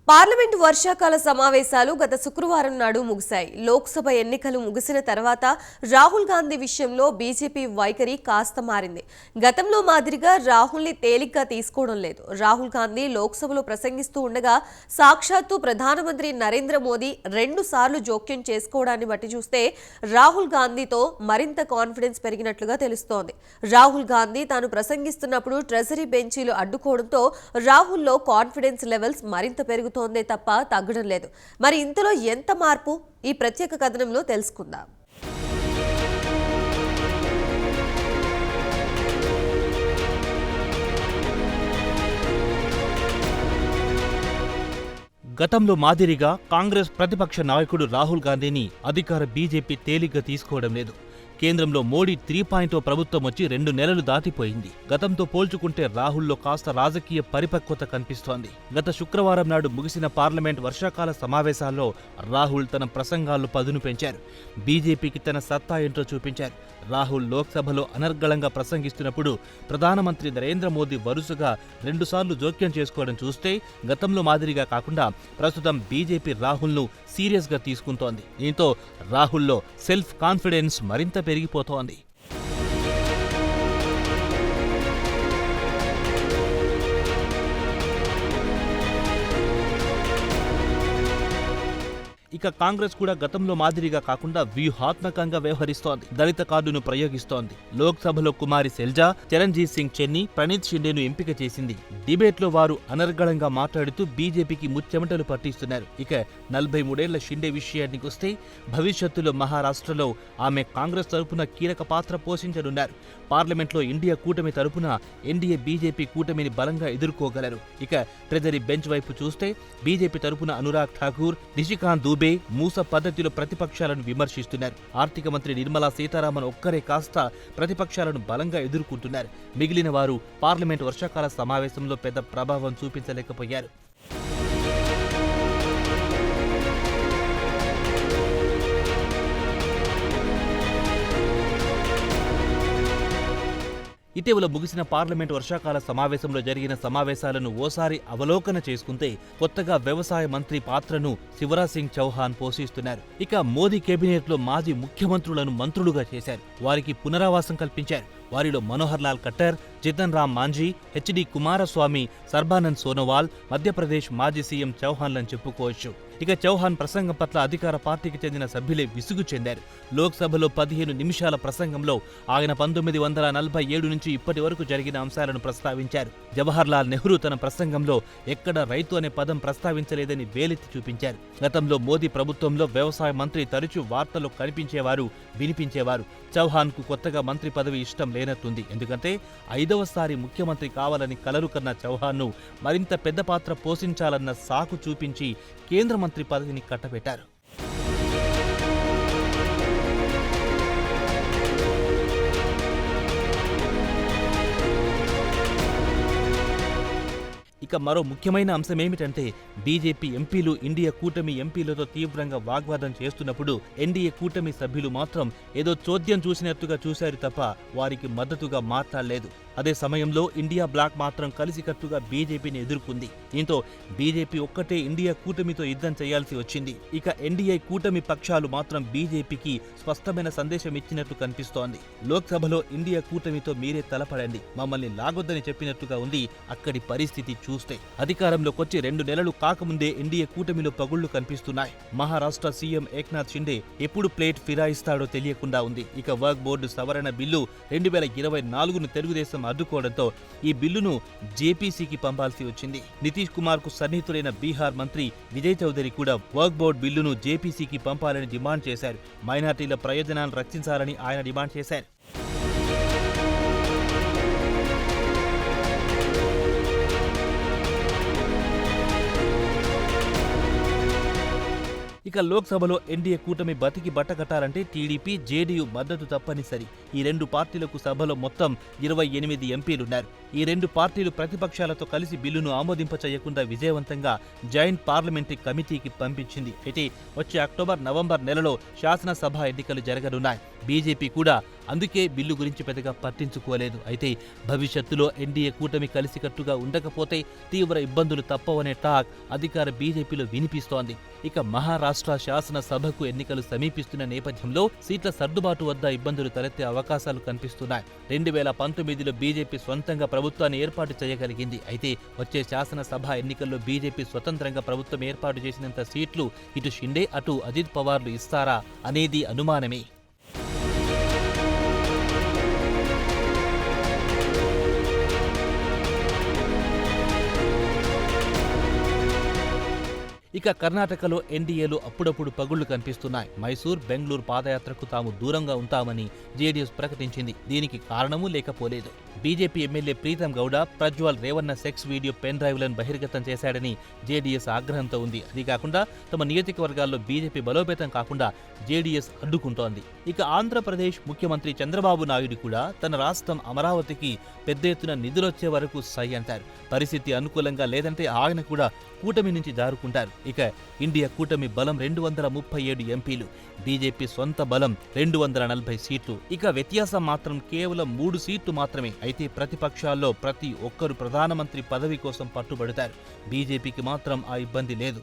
Parliament వర్షాకాల సమావేశాలు గత శుక్రవారం నాడు ముగిశాయి. లోక్సభ ఎన్నికలు ముగిసిన తర్వాత రాహుల్ గాంధీ విషయంలో బీజేపీ వైఖరి కాస్త మారింది. గతంలో మాదిరిగా రాహుల్ని తేలిగ్గా తీసుకోవడం లేదు. రాహుల్ గాంధీ లోక్సభలో ప్రసంగిస్తూ ఉండగా సాక్షాత్తు ప్రధానమంత్రి నరేంద్ర మోదీ 2 సార్లు జోక్యం చేసుకోవడాన్ని బట్టి చూస్తే రాహుల్ గాంధీతో మరింత కాన్ఫిడెన్స్ పెరిగినట్లుగా తెలుస్తోంది. రాహుల్ గాంధీ తాను ప్రసంగిస్తున్నప్పుడు ట్రెజరీ బెంచీలు అడ్డుకోవడంతో రాహుల్లో కాన్ఫిడెన్స్ లెవెల్స్ మరింత పెరుగుతుంది తప్ప తగ్గడం లేదు. మరి ఇంతలో ఎంత మార్పు? ఈ ప్రత్యేక కథనంలో తెలుసుకుందాం. గతంలో మాదిరిగా కాంగ్రెస్ ప్రతిపక్ష నాయకుడు రాహుల్ గాంధీని అధికార బీజేపీ తేలిగ్గా తీసుకోవడం లేదు. కేంద్రంలో మోడీ 3.0 ప్రభుత్వం వచ్చి 2 నెలలు దాటిపోయింది. గతంతో పోల్చుకుంటే రాహుల్లో కాస్త రాజకీయ పరిపక్వత కనిపిస్తోంది. గత శుక్రవారం నాడు ముగిసిన పార్లమెంట్ వర్షాకాల సమావేశాల్లో రాహుల్ తన ప్రసంగాల్లో పదును పెంచారు. బీజేపీకి తన సత్తా ఏంటో చూపించారు. రాహుల్ లోక్సభలో అనర్గళంగా ప్రసంగిస్తున్నప్పుడు ప్రధానమంత్రి నరేంద్ర మోదీ వరుసగా 2 సార్లు జోక్యం చేసుకోవడం చూస్తే గతంలో మాదిరిగా కాకుండా ప్రస్తుతం బీజేపీ రాహుల్ను సీరియస్గా తీసుకుంటోంది. దీంతో రాహుల్లో సెల్ఫ్ కాన్ఫిడెన్స్ మరింత పెరిగిపోతోంది. ఇక కాంగ్రెస్ కూడా గతంలో మాదిరిగా కాకుండా వ్యూహాత్మకంగా వ్యవహరిస్తోంది. దళిత కార్డును ప్రయోగిస్తోంది. లోక్సభలో కుమారి శైలజా, చరణ్జీత్ సింగ్ చెన్నీ, ప్రణీత్ షిండేను ఎంపిక చేసింది. డిబేట్లో వారు అనర్గళంగా మాట్లాడుతూ బీజేపీకి ముచ్చెమటలు పట్టిస్తున్నారు. ఇక 43 ఏళ్ల షిండే విషయానికి వస్తే భవిష్యత్తులో మహారాష్ట్రలో ఆమె కాంగ్రెస్ తరపున కీలక పాత్ర పోషించనున్నారు. పార్లమెంట్లో ఇండియా కూటమి తరపున ఎన్డీఏ బీజేపీ కూటమిని బలంగా ఎదుర్కోగలరు. ఇక ట్రెజరీ బెంచ్ వైపు చూస్తే బీజేపీ తరపున అనురాగ్ ఠాకూర్, నిషికాంత్ దూబే మూస పద్ధతిలో ప్రతిపక్షాలను విమర్శిస్తున్నారు. ఆర్థిక మంత్రి నిర్మలా సీతారామన్ ఒక్కరే కాస్త ప్రతిపక్షాలను బలంగా ఎదుర్కొంటున్నారు. మిగిలిన వారు పార్లమెంట్ వర్షాకాల సమావేశంలో పెద్ద ప్రభావం చూపించలేకపోయారు. ఇటీవల ముగిసిన పార్లమెంట్ వర్షాకాల సమావేశంలో జరిగిన సమావేశాలను ఓసారి అవలోకన చేసుకుంటే కొత్తగా వ్యవసాయ మంత్రి పాత్రను శివరాజ్ సింగ్ చౌహాన్ పోషిస్తున్నారు. ఇక మోదీ కేబినెట్లో మాజీ ముఖ్యమంత్రులను మంత్రులుగా చేశారు. వారికి పునరావాసం కల్పించారు. వారిలో మనోహర్ లాల్ ఖట్టర్, జితన్ రామ్ మాంఝీ, హెచ్డి కుమారస్వామి, సర్బానంద్ సోనోవాల్, మధ్యప్రదేశ్ మాజీ సీఎం చౌహాన్లను చెప్పుకోవచ్చు. ఇక చౌహాన్ ప్రసంగం పట్ల అధికార పార్టీకి చెందిన సభ్యులే విసుగు చెందారు. లోక్సభలో 15 నిమిషాల ప్రసంగంలో ఆయన 1947 నుంచి ఇప్పటి వరకు జరిగిన అంశాలను ప్రస్తావించారు. జవహర్ లాల్ నెహ్రూ తన ప్రసంగంలో ఎక్కడ రైతు అనే పదం ప్రస్తావించలేదని వేలెత్తి చూపించారు. గతంలో మోదీ ప్రభుత్వంలో వ్యవసాయ మంత్రి తరచూ వార్తల్లో కనిపించేవారు, వినిపించేవారు. చౌహాన్ కు కొత్తగా మంత్రి పదవి ఇష్టం లేనట్టుంది. ఎందుకంటే 5వసారి ముఖ్యమంత్రి కావాలని కలలు కన్న చౌహాన్ను మరింత పెద్ద పాత్ర పోషించాలన్న సాకు చూపించి కేంద్ర మంత్రి పదవిని కట్టబెట్టారు. ఇక మరో ముఖ్యమైన అంశమేమిటంటే బీజేపీ ఎంపీలు ఇండియా కూటమి ఎంపీలతో తీవ్రంగా వాగ్వాదం చేస్తున్నప్పుడు ఎన్డీఏ కూటమి సభ్యులు మాత్రం ఏదో చోద్యం చూసినట్టుగా చూశారు తప్ప వారికి మద్దతుగా మాట్లాడలేదు. అదే సమయంలో ఇండియా బ్లాక్ మాత్రం కలిసికట్టుగా బీజేపీని ఎదుర్కొంది. దీంతో బీజేపీ ఒక్కటే ఇండియా కూటమితో యుద్ధం చేయాల్సి వచ్చింది. ఇక ఎన్డీఏ కూటమి పక్షాలు మాత్రం బీజేపీకి స్పష్టమైన సందేశం ఇచ్చినట్లు కనిపిస్తోంది. లోక్సభలో ఇండియా కూటమితో మీరే తలపడండి, మమ్మల్ని లాగొద్దని చెప్పినట్టుగా ఉంది అక్కడి పరిస్థితి చూస్తే. అధికారంలోకొచ్చి 2 నెలలు కాకముందే ఎన్డీఏ కూటమిలో పగుళ్లు కనిపిస్తున్నాయి. మహారాష్ట్ర సీఎం ఏక్నాథ్ షిండే ఎప్పుడు ప్లేట్ ఫిరాయిస్తాడో తెలియకుండా ఉంది. ఇక వర్క్ బోర్డు సవరణ బిల్లు 2024ను తెలుగుదేశం అడ్డుకోవడంతో ఈ బిల్లును జేపీసీకి పంపాల్సి వచ్చింది. నితీష్ కుమార్ కు సన్నిహితుడైన బీహార్ మంత్రి విజయ్ చౌదరి కూడా వర్క్ బోర్డు బిల్లును జేపీసీకి పంపాలని డిమాండ్ చేశారు. మైనార్టీల ప్రయోజనాలను రక్షించాలని ఆయన డిమాండ్ చేశారు. ఇక లోక్సభలో ఎన్డీఏ కూటమి బతికి బట్టకట్టాలంటే టీడీపీ, జేడీయూ మద్దతు తప్పనిసరి. ఈ 2 పార్టీలకు సభలో మొత్తం 28 ఎంపీలున్నారు. ఈ 2 పార్టీలు ప్రతిపక్షాలతో కలిసి బిల్లును ఆమోదింపచేయకుండా విజయవంతంగా జాయింట్ పార్లమెంటరీ కమిటీకి పంపించింది. అయితే వచ్చే అక్టోబర్, నవంబర్ నెలలో శాసనసభ ఎన్నికలు జరగనున్నాయి. బీజేపీ కూడా అందుకే బిల్లు గురించి పెద్దగా పట్టించుకోలేదు. అయితే భవిష్యత్తులో ఎన్డీఏ కూటమి కలిసికట్టుగా ఉండకపోతే తీవ్ర ఇబ్బందులు తప్పవనే టాక్ అధికార బీజేపీలో వినిపిస్తోంది. ఇక మహారాష్ట్ర శాసనసభకు ఎన్నికలు సమీపిస్తున్న నేపథ్యంలో సీట్ల సర్దుబాటు వద్ద ఇబ్బందులు తలెత్తే అవకాశాలు కనిపిస్తున్నాయి. 2019లో బీజేపీ సొంతంగా ప్రభుత్వాన్ని ఏర్పాటు చేయగలిగింది. అయితే వచ్చే శాసనసభ ఎన్నికల్లో బీజేపీ స్వతంత్రంగా ప్రభుత్వం ఏర్పాటు చేసినంత సీట్లు ఇటు షిండే అటు అజిత్ పవార్లు ఇస్తారా అనేది అనుమానమే. ఇక కర్ణాటకలో ఎన్డీఏలో అప్పుడప్పుడు పగుళ్లు కనిపిస్తున్నాయి. మైసూర్, బెంగళూరు పాదయాత్రకు తాము దూరంగా ఉంటామని జేడీఎస్ ప్రకటించింది. దీనికి కారణమూ లేకపోలేదు. BJP MLA Preetham Gowda Prajwal Revanna sex video pen డ్రైవ్లను బహిర్గతం చేశాడని జేడీఎస్ ఆగ్రహంతో ఉంది. అది కాకుండా తమ నియోజకవర్గాల్లో బీజేపీ బలోపేతం కాకుండా జేడీఎస్ అడ్డుకుంటోంది. ఇక ఆంధ్రప్రదేశ్ ముఖ్యమంత్రి చంద్రబాబు నాయుడు కూడా తన రాష్ట్రం అమరావతికి పెద్ద ఎత్తున నిధులొచ్చే వరకు సై అంటారు. పరిస్థితి అనుకూలంగా లేదంటే ఆయన కూడా కూటమి నుంచి జారుకుంటారు. ఇక ఇండియా కూటమి బలం 237 ఎంపీలు, బీజేపీ సొంత బలం 240 సీట్లు. ఇక వ్యత్యాసం మాత్రం కేవలం 3 సీట్లు మాత్రమే. అయితే ప్రతిపక్షాల్లో ప్రతి ఒక్కరు ప్రధానమంత్రి పదవి కోసం పట్టుబడతారు. బీజేపీకి మాత్రం ఆ ఇబ్బంది లేదు.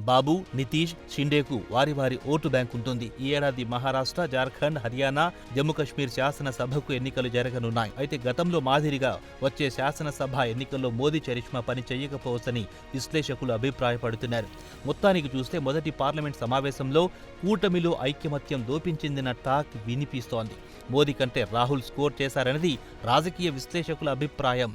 బాబు, నితీష్, షిండేకు వారి వారి ఓటు బ్యాంక్ ఉంటుంది. ఈ ఏడాది మహారాష్ట్ర, జార్ఖండ్, హర్యానా, జమ్మూ కశ్మీర్ శాసనసభకు ఎన్నికలు జరగనున్నాయి. అయితే గతంలో మాదిరిగా వచ్చే శాసనసభ ఎన్నికల్లో మోదీ చరిష్మా పని చేయకపోవచ్చని విశ్లేషకులు అభిప్రాయపడుతున్నారు. మొత్తానికి చూస్తే మొదటి పార్లమెంట్ సమావేశంలో కూటమిలో ఐకమత్యం లోపించిందన్న టాక్ వినిపిస్తోంది. మోదీ కంటే రాహుల్ స్కోర్ చేశారన్నది రాజకీయ విశ్లేషకుల అభిప్రాయం.